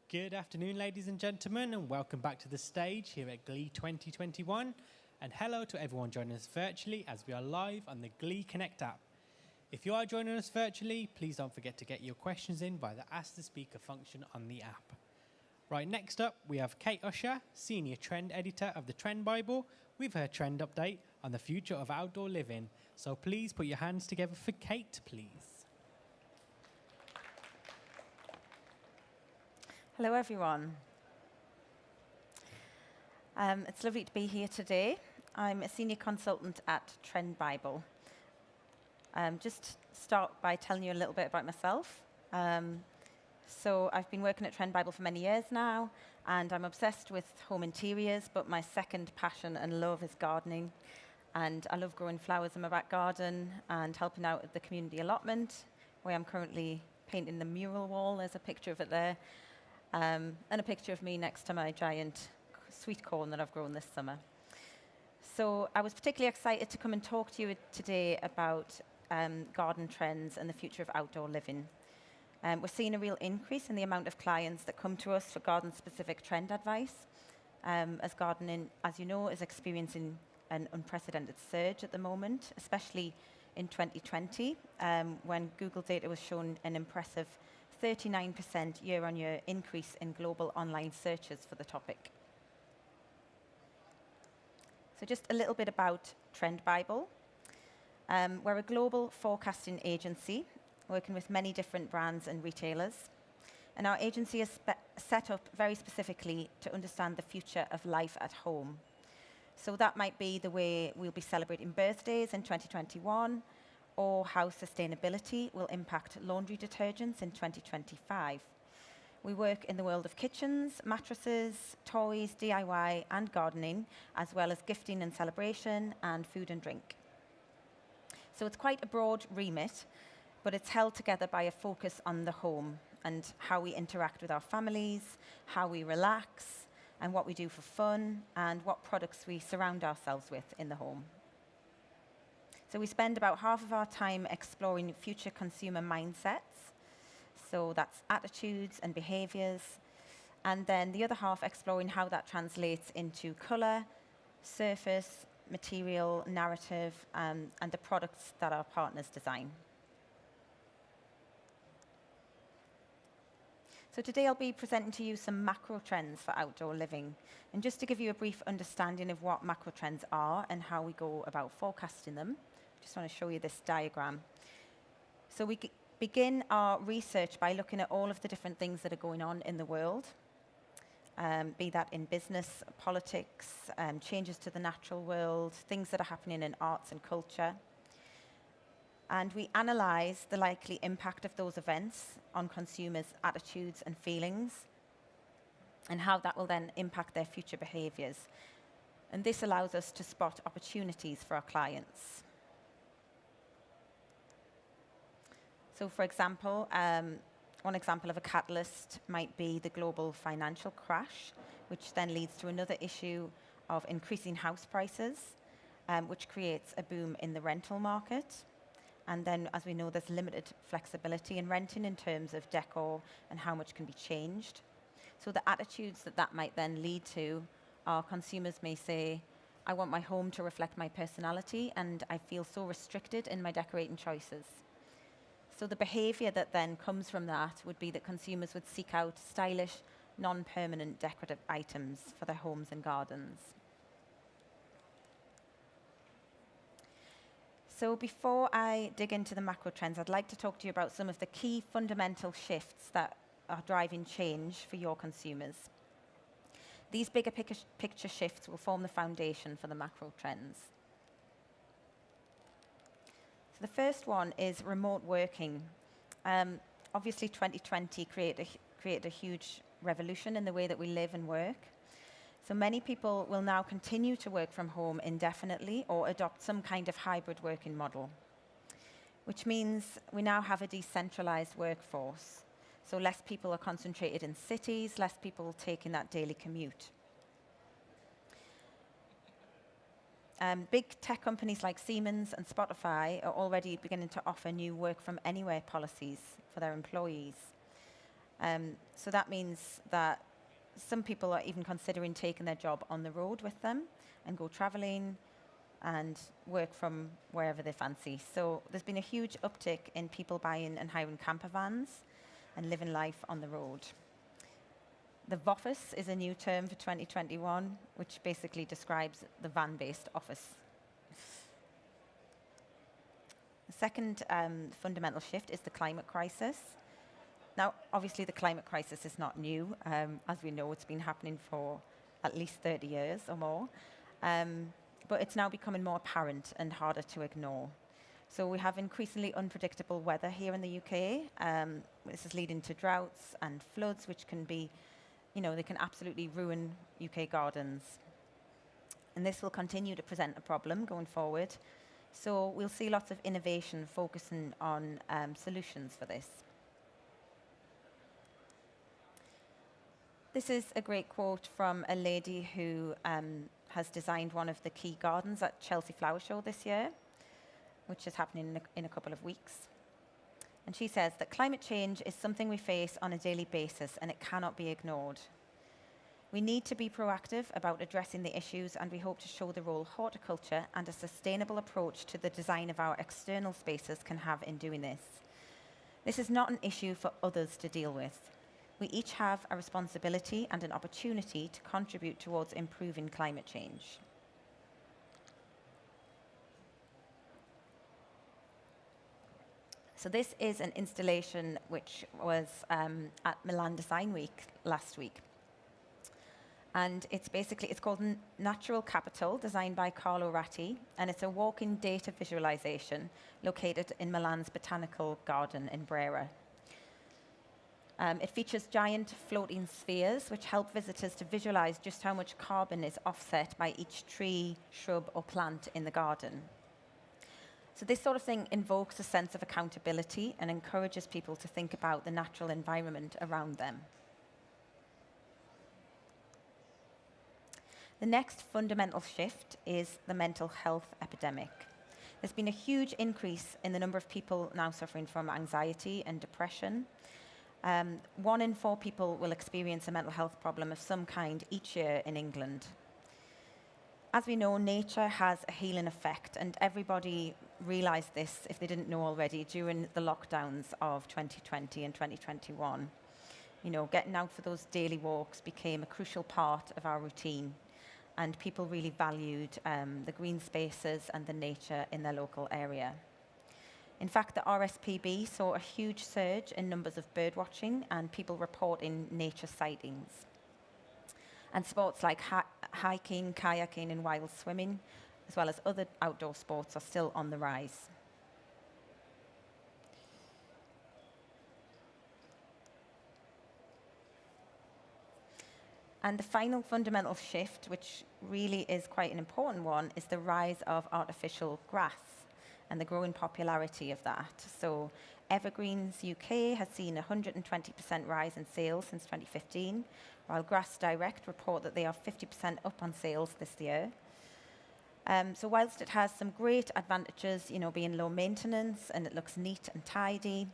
Good afternoon, ladies and gentlemen, and welcome back to the stage here at Glee 2021. And hello to everyone joining us virtually as we are live on the Glee Connect app. If you are joining us virtually, please don't forget to get your questions in via the Ask the Speaker function on the app. Right, next up, we have Kate Usher, Senior Trend Editor of the Trend Bible, with her trend update on the future of outdoor living. So please put your hands together for Kate, please. Hello, everyone. It's lovely to be here today. I'm a senior consultant at Trend Bible. Just start by telling you a little bit about myself. So I've been working at Trend Bible for many years now, and I'm obsessed with home interiors, but my second passion and love is gardening. And I love growing flowers in my back garden and helping out at the community allotment, where I'm currently painting the mural wall. There's a picture of it there. And a picture of me next to my giant sweet corn that I've grown this summer. So I was particularly excited to come and talk to you today about garden trends and the future of outdoor living. We're seeing a real increase in the amount of clients that come to us for garden-specific trend advice, as gardening, as you know, is experiencing an unprecedented surge at the moment, especially in 2020, when Google data was shown an impressive 39% year-on-year increase in global online searches for the topic. So just a little bit about Trend Bible. We're a global forecasting agency working with many different brands and retailers. And our agency is set up very specifically to understand the future of life at home. So that might be the way we'll be celebrating birthdays in 2021, or how sustainability will impact laundry detergents in 2025. We work in the world of kitchens, mattresses, toys, DIY, and gardening, as well as gifting and celebration, and food and drink. So it's quite a broad remit, but it's held together by a focus on the home and how we interact with our families, how we relax, and what we do for fun, and what products we surround ourselves with in the home. So we spend about half of our time exploring future consumer mindsets. So that's attitudes and behaviors. And then the other half exploring how that translates into color, surface, material, narrative, and the products that our partners design. So today I'll be presenting to you some macro trends for outdoor living. And just to give you a brief understanding of what macro trends are and how we go about forecasting them, I just want to show you this diagram. So we begin our research by looking at all of the different things that are going on in the world, be that in business, politics, changes to the natural world, things that are happening in arts and culture. And we analyze the likely impact of those events on consumers' attitudes and feelings, and how that will then impact their future behaviors. And this allows us to spot opportunities for our clients. So for example, one example of a catalyst might be the global financial crash, which then leads to another issue of increasing house prices, which creates a boom in the rental market. And then, as we know, there's limited flexibility in renting in terms of decor and how much can be changed. So the attitudes that might then lead to are consumers may say, I want my home to reflect my personality, and I feel so restricted in my decorating choices. So the behavior that then comes from that would be that consumers would seek out stylish, non-permanent decorative items for their homes and gardens. So before I dig into the macro trends, I'd like to talk to you about some of the key fundamental shifts that are driving change for your consumers. These bigger picture shifts will form the foundation for the macro trends. So the first one is remote working. Obviously, 2020 created a huge revolution in the way that we live and work. So many people will now continue to work from home indefinitely or adopt some kind of hybrid working model, which means we now have a decentralized workforce. So less people are concentrated in cities, less people taking that daily commute. Big tech companies like Siemens and Spotify are already beginning to offer new work from anywhere policies for their employees. So that means that some people are even considering taking their job on the road with them and go traveling and work from wherever they fancy. So there's been a huge uptick in people buying and hiring camper vans and living life on the road. The VOFICE is a new term for 2021, which basically describes the van-based office. The second fundamental shift is the climate crisis. Now, obviously, the climate crisis is not new. As we know, it's been happening for at least 30 years or more. But it's now becoming more apparent and harder to ignore. So we have increasingly unpredictable weather here in the UK. This is leading to droughts and floods, which can be, they can absolutely ruin UK gardens. And this will continue to present a problem going forward. So we'll see lots of innovation focusing on solutions for this. This is a great quote from a lady who has designed one of the key gardens at Chelsea Flower Show this year, which is happening in a couple of weeks. And she says that climate change is something we face on a daily basis and it cannot be ignored. We need to be proactive about addressing the issues, and we hope to show the role horticulture and a sustainable approach to the design of our external spaces can have in doing this. This is not an issue for others to deal with. We each have a responsibility and an opportunity to contribute towards improving climate change. So this is an installation which was at Milan Design Week last week. And it's called Natural Capital, designed by Carlo Ratti, and it's a walking data visualization located in Milan's Botanical Garden in Brera. It features giant floating spheres, which help visitors to visualize just how much carbon is offset by each tree, shrub, or plant in the garden. So this sort of thing invokes a sense of accountability and encourages people to think about the natural environment around them. The next fundamental shift is the mental health epidemic. There's been a huge increase in the number of people now suffering from anxiety and depression. 1 in 4 people will experience a mental health problem of some kind each year in England. As we know, nature has a healing effect, and everybody realized this, if they didn't know already, during the lockdowns of 2020 and 2021. Getting out for those daily walks became a crucial part of our routine, and people really valued the green spaces and the nature in their local area. In fact, the RSPB saw a huge surge in numbers of birdwatching and people reporting nature sightings. And sports like hiking, kayaking, and wild swimming, as well as other outdoor sports, are still on the rise. And the final fundamental shift, which really is quite an important one, is the rise of artificial grass and the growing popularity of that. So Evergreens UK has seen a 120% rise in sales since 2015, while Grass Direct report that they are 50% up on sales this year. So whilst it has some great advantages, being low maintenance and it looks neat and tidy,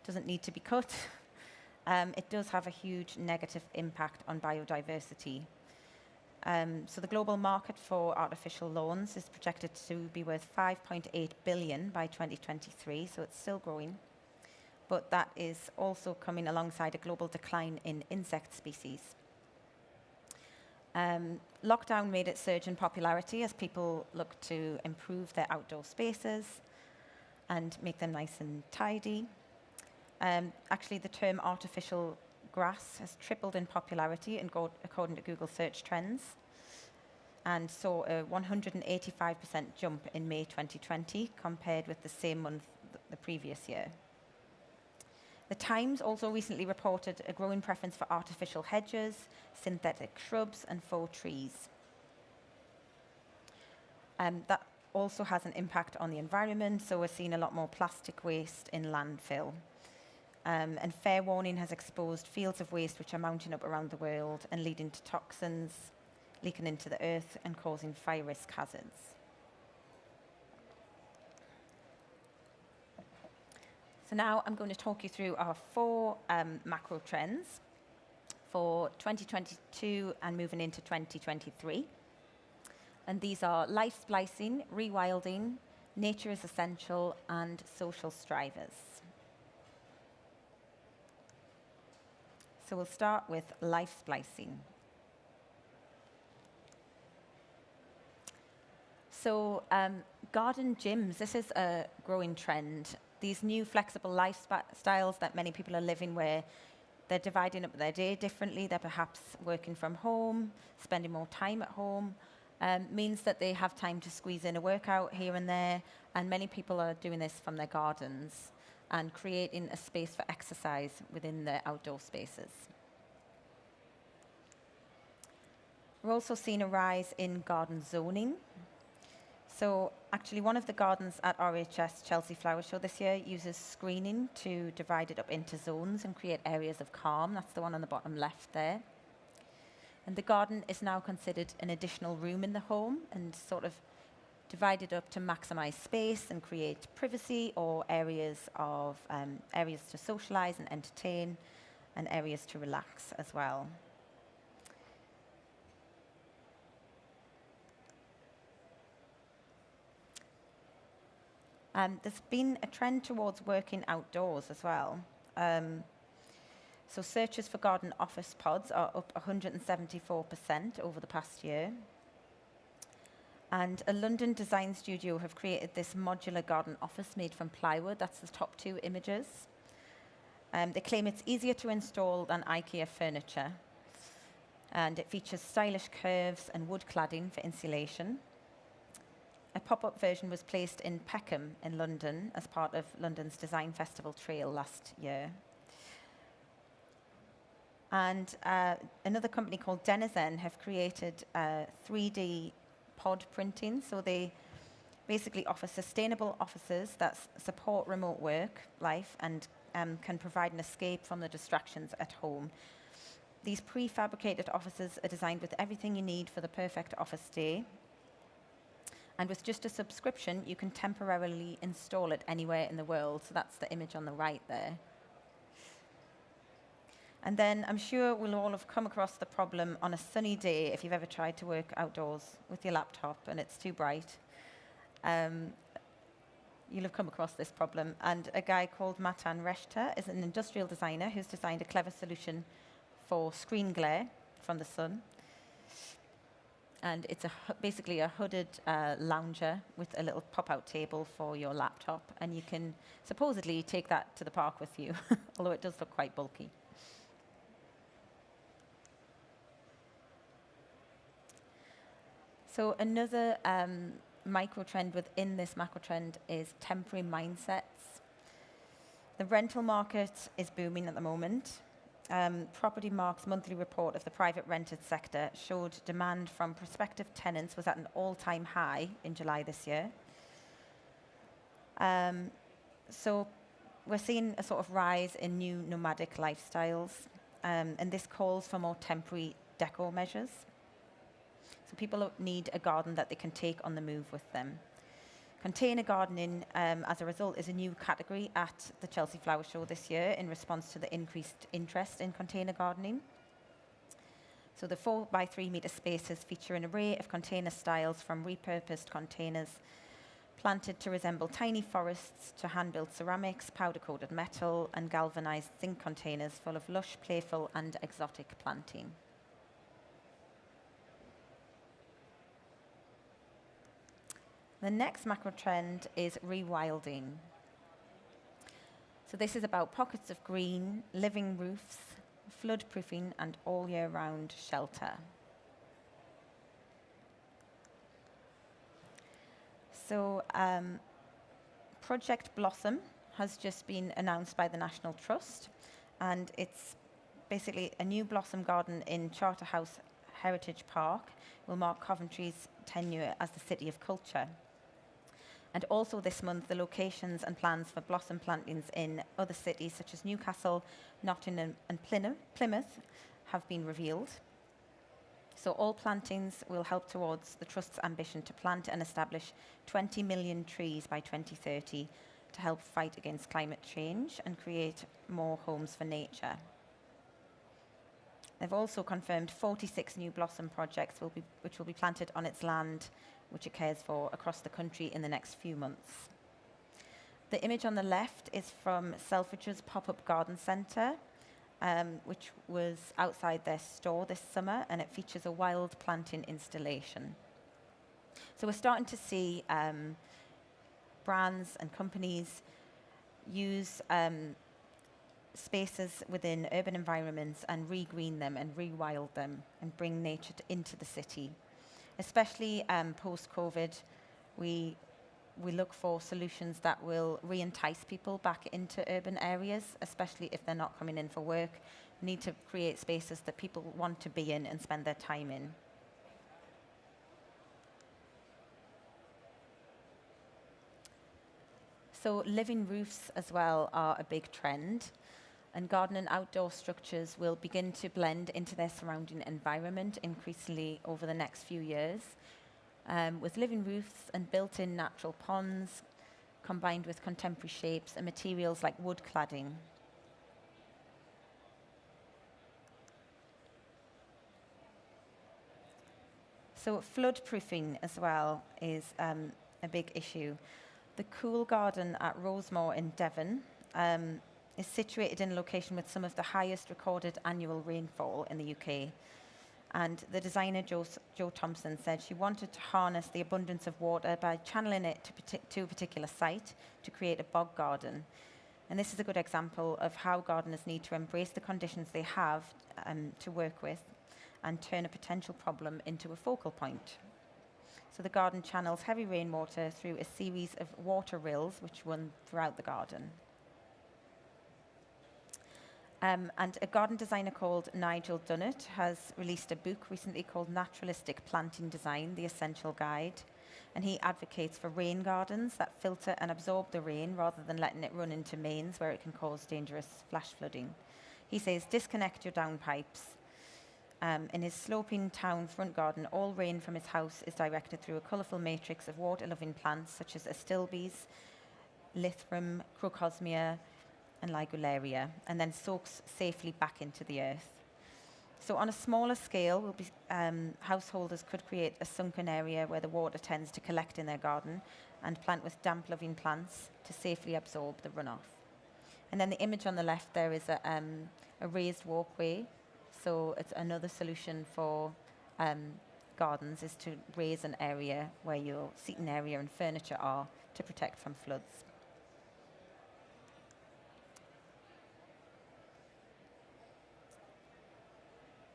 doesn't need to be cut, it does have a huge negative impact on biodiversity. So the global market for artificial lawns is projected to be worth 5.8 billion by 2023, so it's still growing. But that is also coming alongside a global decline in insect species. Lockdown made it surge in popularity as people look to improve their outdoor spaces and make them nice and tidy. Actually, the term artificial grass has tripled in popularity according to Google search trends, and saw a 185% jump in May 2020 compared with the same month the previous year. The Times also recently reported a growing preference for artificial hedges, synthetic shrubs, and faux trees. That also has an impact on the environment, so we're seeing a lot more plastic waste in landfill. And fair warning has exposed fields of waste which are mounting up around the world and leading to toxins leaking into the earth and causing fire risk hazards. So now I'm going to talk you through our 4 macro trends for 2022 and moving into 2023. And these are life splicing, rewilding, nature is essential, and social strivers. So we'll start with life splicing. So garden gyms, this is a growing trend. These new flexible lifestyles that many people are living, where they're dividing up their day differently, they're perhaps working from home, spending more time at home, means that they have time to squeeze in a workout here and there, and many people are doing this from their gardens and creating a space for exercise within their outdoor spaces. We're also seeing a rise in garden zoning. So actually one of the gardens at RHS Chelsea Flower Show this year uses screening to divide it up into zones and create areas of calm. That's the one on the bottom left there. And the garden is now considered an additional room in the home and sort of divided up to maximize space and create privacy, or areas to socialize and entertain, and areas to relax as well. There's been a trend towards working outdoors as well. So searches for garden office pods are up 174% over the past year. And a London design studio have created this modular garden office made from plywood. That's the top 2 images. They claim it's easier to install than IKEA furniture. And it features stylish curves and wood cladding for insulation. A pop-up version was placed in Peckham in London as part of London's Design Festival Trail last year. And another company called Denizen have created 3D pod printing. So they basically offer sustainable offices that support remote work life and can provide an escape from the distractions at home. These prefabricated offices are designed with everything you need for the perfect office day. And with just a subscription, you can temporarily install it anywhere in the world. So that's the image on the right there. And then I'm sure we'll all have come across the problem on a sunny day, if you've ever tried to work outdoors with your laptop and it's too bright. You'll have come across this problem. And a guy called Matan Reshta is an industrial designer who's designed a clever solution for screen glare from the sun. And it's basically a hooded lounger with a little pop-out table for your laptop. And you can supposedly take that to the park with you, although it does look quite bulky. So another micro trend within this macro trend is temporary mindsets. The rental market is booming at the moment. Property Mark's monthly report of the private rented sector showed demand from prospective tenants was at an all-time high in July this year. So we're seeing a sort of rise in new nomadic lifestyles, and this calls for more temporary decor measures. So people need a garden that they can take on the move with them. Container gardening, as a result, is a new category at the Chelsea Flower Show this year in response to the increased interest in container gardening. So the 4 by 3 metre spaces feature an array of container styles, from repurposed containers planted to resemble tiny forests to hand-built ceramics, powder-coated metal, and galvanised zinc containers full of lush, playful and exotic planting. The next macro trend is rewilding. So this is about pockets of green, living roofs, flood-proofing and all year round shelter. So Project Blossom has just been announced by the National Trust, and it's basically a new blossom garden in Charterhouse Heritage Park will mark Coventry's tenure as the City of Culture. And also this month, the locations and plans for blossom plantings in other cities such as Newcastle, Nottingham and Plymouth have been revealed. So all plantings will help towards the Trust's ambition to plant and establish 20 million trees by 2030 to help fight against climate change and create more homes for nature. They've also confirmed 46 new blossom projects which will be planted on its land, which it cares for, across the country in the next few months. The image on the left is from Selfridge's pop-up garden centre, which was outside their store this summer, and it features a wild planting installation. So we're starting to see brands and companies use spaces within urban environments and regreen them and rewild them and bring nature into the city. Especially post-COVID, we look for solutions that will re-entice people back into urban areas, especially if they're not coming in for work. We need to create spaces that people want to be in and spend their time in. So living roofs as well are a big trend, and garden and outdoor structures will begin to blend into their surrounding environment increasingly over the next few years, with living roofs and built-in natural ponds combined with contemporary shapes and materials like wood cladding. So flood-proofing as well is a big issue. The Cool Garden at Rosemore in Devon is situated in a location with some of the highest recorded annual rainfall in the UK. And the designer, Jo Thompson, said she wanted to harness the abundance of water by channeling it to a particular site to create a bog garden. And this is a good example of how gardeners need to embrace the conditions they have to work with and turn a potential problem into a focal point. So the garden channels heavy rainwater through a series of water rills which run throughout the garden. And a garden designer called Nigel Dunnett has released a book recently called Naturalistic Planting Design, The Essential Guide. And he advocates for rain gardens that filter and absorb the rain rather than letting it run into mains where it can cause dangerous flash flooding. He says, disconnect your downpipes. In his sloping town front garden, all rain from his house is directed through a colourful matrix of water-loving plants such as astilbes, lithrum, crocosmia, and ligularia, and then soaks safely back into the earth. So on a smaller scale, householders could create a sunken area where the water tends to collect in their garden and plant with damp-loving plants to safely absorb the runoff. And then the image on the left there is a raised walkway. So it's another solution for gardens is to raise an area where your seating area and furniture are to protect from floods.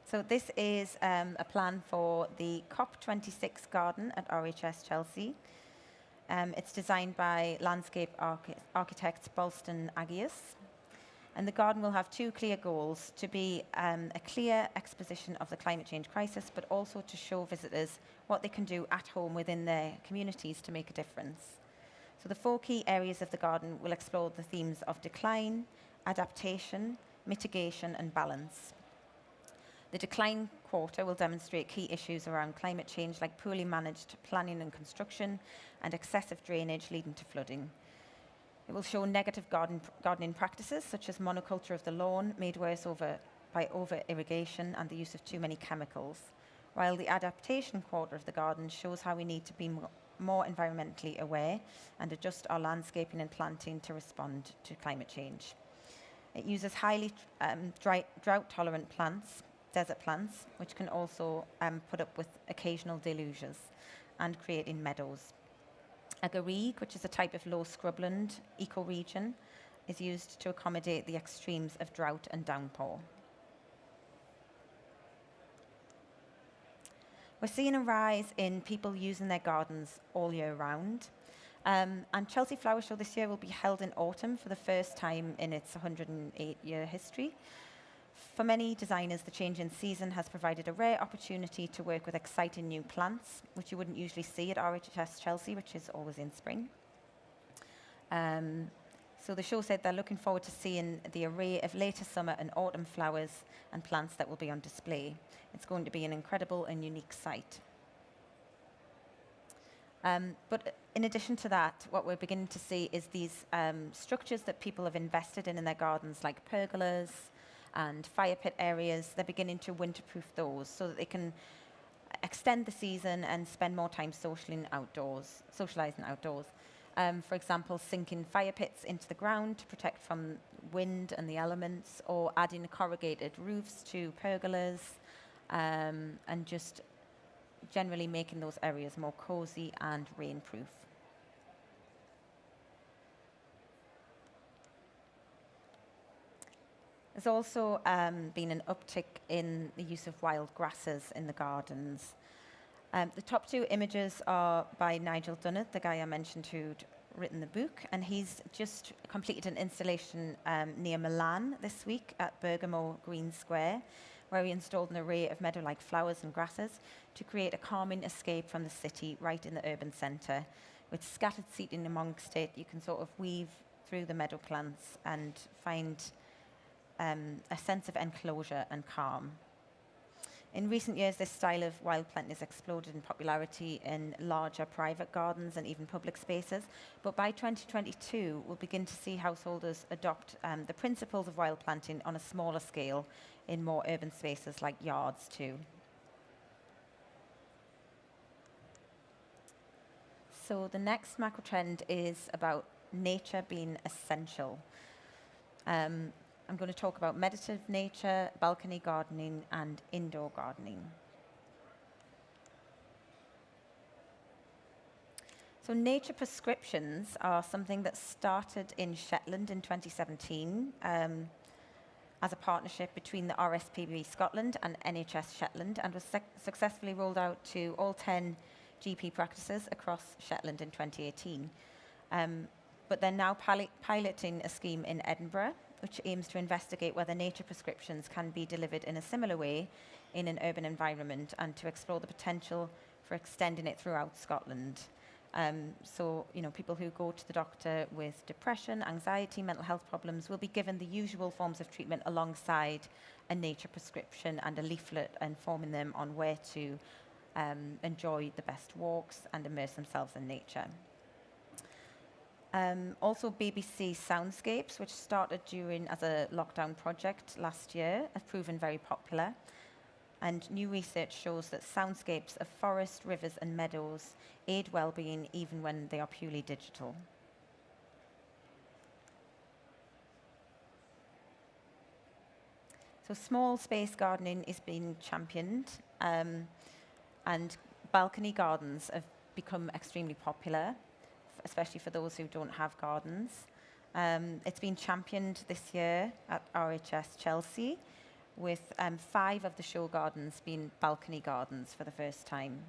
So this is a plan for the COP26 garden at RHS Chelsea. It's designed by landscape architects Balston Agius. And the garden will have two clear goals: to be a clear exposition of the climate change crisis, but also to show visitors what they can do at home within their communities to make a difference. So the four key areas of the garden will explore the themes of decline, adaptation, mitigation, and balance. The decline quarter will demonstrate key issues around climate change, like poorly managed planning and construction and excessive drainage leading to flooding. It will show negative gardening practices, such as monoculture of the lawn, made worse by over-irrigation and the use of too many chemicals, while the adaptation quarter of the garden shows how we need to be more environmentally aware and adjust our landscaping and planting to respond to climate change. It uses highly drought-tolerant plants, desert plants, which can also put up with occasional deluges, and creating meadows. A garrigue, which is a type of low scrubland ecoregion, is used to accommodate the extremes of drought and downpour. We're seeing a rise in people using their gardens all year round. And Chelsea Flower Show this year will be held in autumn for the first time in its 108-year history. For many designers, the change in season has provided a rare opportunity to work with exciting new plants, which you wouldn't usually see at RHS Chelsea, which is always in spring. So the show said they're looking forward to seeing the array of later summer and autumn flowers and plants that will be on display. It's going to be an incredible and unique sight. But in addition to that, what we're beginning to see is these structures that people have invested in their gardens, like pergolas and fire pit areas. They're beginning to winterproof those so that they can extend the season and spend more time socializing outdoors. For example, sinking fire pits into the ground to protect from wind and the elements, or adding corrugated roofs to pergolas, and just generally making those areas more cozy and rainproof. There's also been an uptick in the use of wild grasses in the gardens. The top two images are by Nigel Dunnett, the guy I mentioned who'd written the book, and he's just completed an installation near Milan this week at Bergamo Green Square, where he installed an array of meadow-like flowers and grasses to create a calming escape from the city right in the urban centre. With scattered seating amongst it, you can sort of weave through the meadow plants and find a sense of enclosure and calm. In recent years, this style of wild planting has exploded in popularity in larger private gardens and even public spaces. But by 2022, we'll begin to see householders adopt the principles of wild planting on a smaller scale in more urban spaces like yards too. So the next macro trend is about nature being essential. I'm going to talk about meditative nature, balcony gardening, and indoor gardening. So nature prescriptions are something that started in Shetland in 2017 as a partnership between the RSPB Scotland and NHS Shetland, and was successfully rolled out to all 10 GP practices across Shetland in 2018. But they're now piloting a scheme in Edinburgh, which aims to investigate whether nature prescriptions can be delivered in a similar way in an urban environment, and to explore the potential for extending it throughout Scotland. So, people who go to the doctor with depression, anxiety, mental health problems will be given the usual forms of treatment alongside a nature prescription and a leaflet informing them on where to enjoy the best walks and immerse themselves in nature. Also, BBC Soundscapes, which started as a lockdown project last year, have proven very popular. And new research shows that soundscapes of forests, rivers and meadows aid well-being even when they are purely digital. So small space gardening is being championed, and balcony gardens have become extremely popular, especially for those who don't have gardens. It's been championed this year at RHS Chelsea, with 5 of the show gardens being balcony gardens for the first time.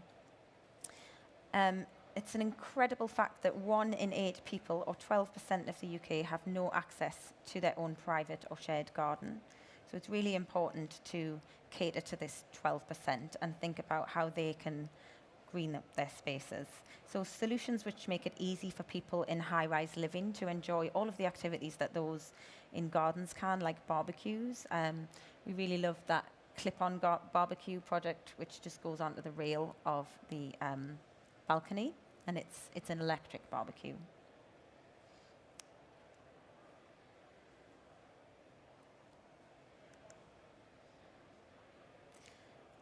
It's an incredible fact that 1 in 8 people, or 12% of the UK, have no access to their own private or shared garden. So it's really important to cater to this 12% and think about how they can green up their spaces. So solutions which make it easy for people in high-rise living to enjoy all of the activities that those in gardens can, like barbecues. We really love that clip-on barbecue project, which just goes onto the rail of the balcony, and it's an electric barbecue.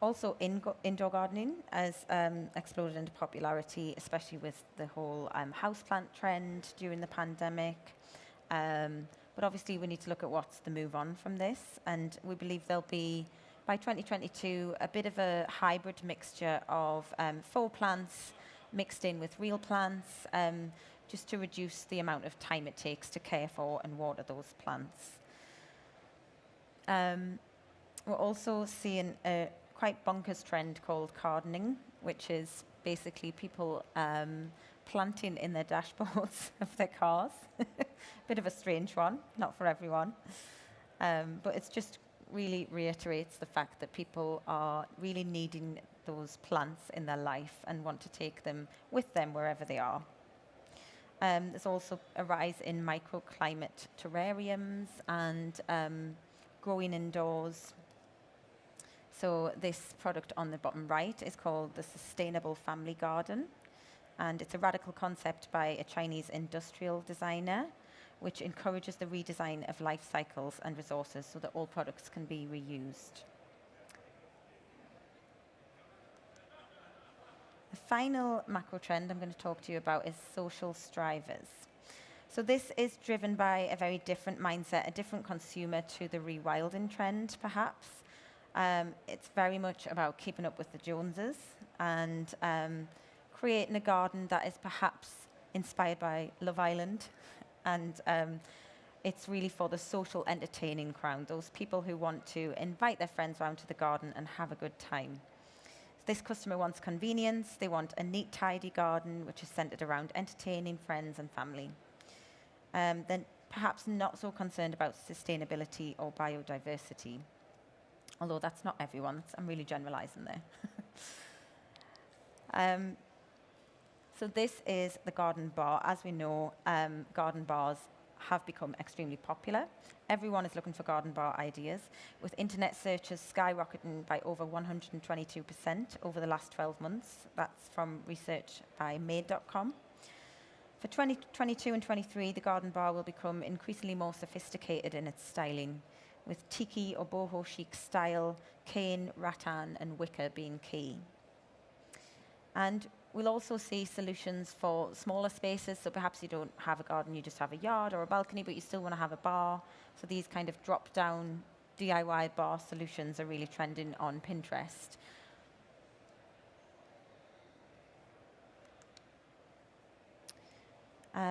Also, indoor gardening has exploded into popularity, especially with the whole houseplant trend during the pandemic. But obviously, we need to look at what's the move on from this. And we believe there'll be, by 2022, a bit of a hybrid mixture of faux plants mixed in with real plants, just to reduce the amount of time it takes to care for and water those plants. We're also seeing a quite bonkers trend called gardening, which is basically people planting in their dashboards of their cars. Bit of a strange one, not for everyone. But it's just really reiterates the fact that people are really needing those plants in their life and want to take them with them wherever they are. There's also a rise in microclimate terrariums and growing indoors. So this product on the bottom right is called the Sustainable Family Garden. and it's a radical concept by a Chinese industrial designer, which encourages the redesign of life cycles and resources so that all products can be reused. The final macro trend I'm going to talk to you about is social strivers. So this is driven by a very different mindset, a different consumer to the rewilding trend, perhaps. It's very much about keeping up with the Joneses and creating a garden that is perhaps inspired by Love Island. And it's really for the social entertaining crowd, those people who want to invite their friends round to the garden and have a good time. This customer wants convenience. They want a neat, tidy garden, which is centered around entertaining friends and family. Then perhaps not so concerned about sustainability or biodiversity, although that's not everyone. I'm really generalizing there. So this is the garden bar. As we know, garden bars have become extremely popular. Everyone is looking for garden bar ideas, with internet searches skyrocketing by over 122% over the last 12 months. That's from research by Made.com. For 2022 and 23, the garden bar will become increasingly more sophisticated in its styling, with tiki or boho chic style, cane, rattan, and wicker being key. And we'll also see solutions for smaller spaces. So perhaps you don't have a garden, you just have a yard or a balcony, but you still want to have a bar. So these kind of drop-down DIY bar solutions are really trending on Pinterest.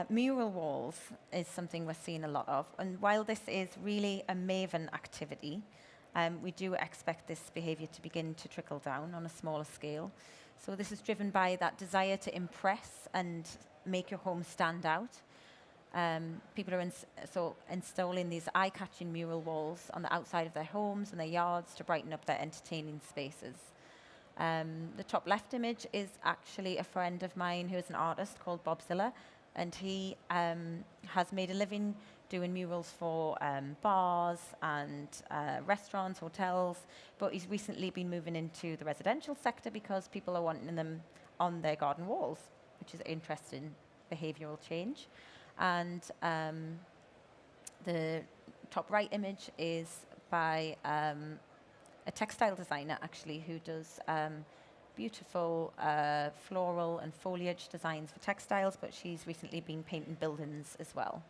Mural walls is something we're seeing a lot of. And while this is really a maven activity, we do expect this behavior to begin to trickle down on a smaller scale. So this is driven by that desire to impress and make your home stand out. People are installing these eye-catching mural walls on the outside of their homes and their yards to brighten up their entertaining spaces. The top left image is actually a friend of mine who is an artist called Bob Ziller, and he has made a living doing murals for bars and restaurants, hotels, but he's recently been moving into the residential sector because people are wanting them on their garden walls, which is an interesting behavioral change. And the top right image is by a textile designer, actually, who does beautiful floral and foliage designs for textiles, but she's recently been painting buildings as well.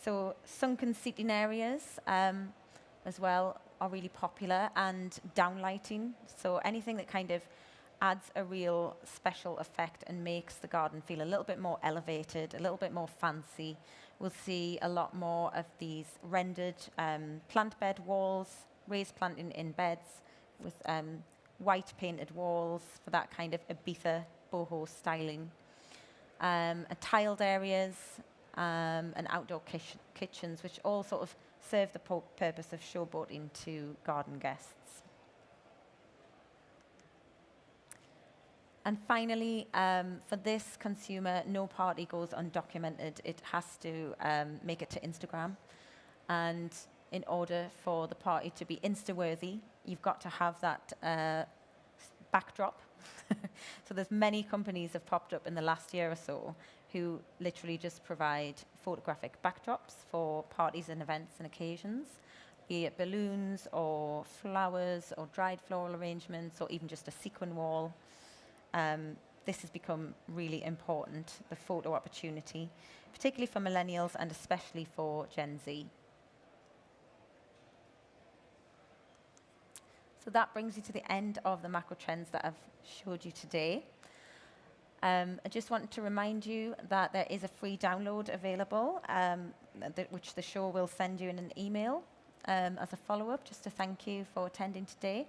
So sunken seating areas as well are really popular, and downlighting. So anything that kind of adds a real special effect and makes the garden feel a little bit more elevated, a little bit more fancy. We'll see a lot more of these rendered plant bed walls, raised planting in beds with white painted walls for that kind of Ibiza boho styling. Tiled areas and outdoor kitchens, which all sort of serve the purpose of showboating to garden guests. And finally, for this consumer, no party goes undocumented. It has to make it to Instagram. And in order for the party to be Insta-worthy, you've got to have that backdrop. So there's many companies have popped up in the last year or so who literally just provide photographic backdrops for parties and events and occasions, be it balloons or flowers or dried floral arrangements or even just a sequin wall. This has become really important, the photo opportunity, particularly for millennials and especially for Gen Z. So that brings you to the end of the macro trends that I've showed you today. I just wanted to remind you that there is a free download available, which the show will send you in an email as a follow-up, just to thank you for attending today.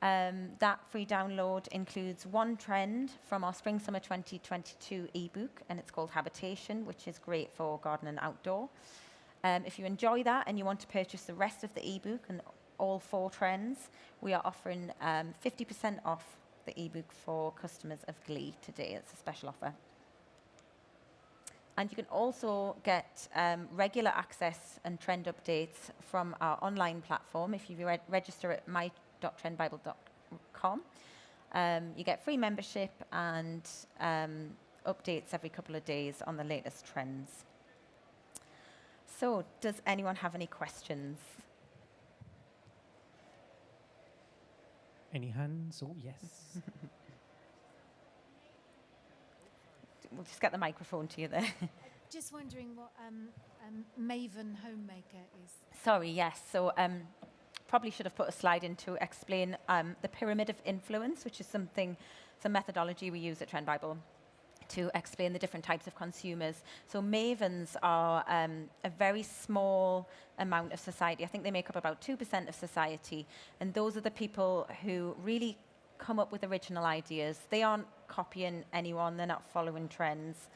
That free download includes one trend from our Spring-Summer 2022 ebook, and it's called Habitation, which is great for garden and outdoor. If you enjoy that and you want to purchase the rest of the ebook and all 4 trends, we are offering 50% off the ebook for customers of Glee today. It's a special offer. And you can also get regular access and trend updates from our online platform if you register at my.trendbible.com. You get free membership and updates every couple of days on the latest trends. So, does anyone have any questions? Any hands? Oh, yes. We'll just get the microphone to you there. Just wondering what Maven Homemaker is. Sorry, yes. So probably should have put a slide in to explain the pyramid of influence, which is some methodology we use at Trend Bible to explain the different types of consumers. So mavens are a very small amount of society. I think they make up about 2% of society. And those are the people who really come up with original ideas. They aren't copying anyone. They're not following trends.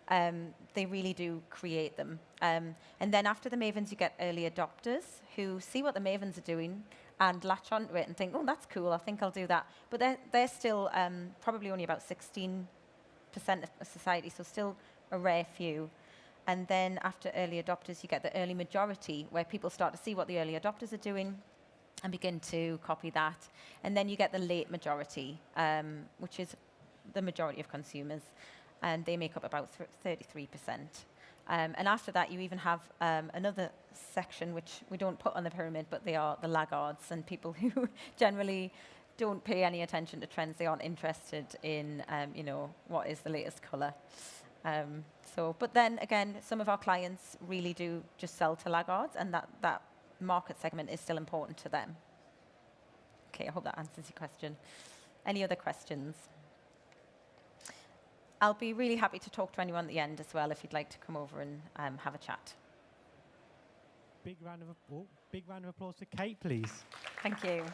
They really do create them. And then after the mavens, you get early adopters who see what the mavens are doing and latch onto it and think, oh, that's cool, I think I'll do that. But they're still probably only about 16% of society, so still a rare few. And then after early adopters, you get the early majority, where people start to see what the early adopters are doing and begin to copy that. And then you get the late majority, which is the majority of consumers. And they make up about 33%. And after that, you even have another section, which we don't put on the pyramid, but they are the laggards, and people who generally don't pay any attention to trends. They aren't interested in, what is the latest color. But then again, some of our clients really do just sell to laggards, and that market segment is still important to them. Okay, I hope that answers your question. Any other questions? I'll be really happy to talk to anyone at the end as well if you'd like to come over and have a chat. Big round of applause to Kate, please. Thank you.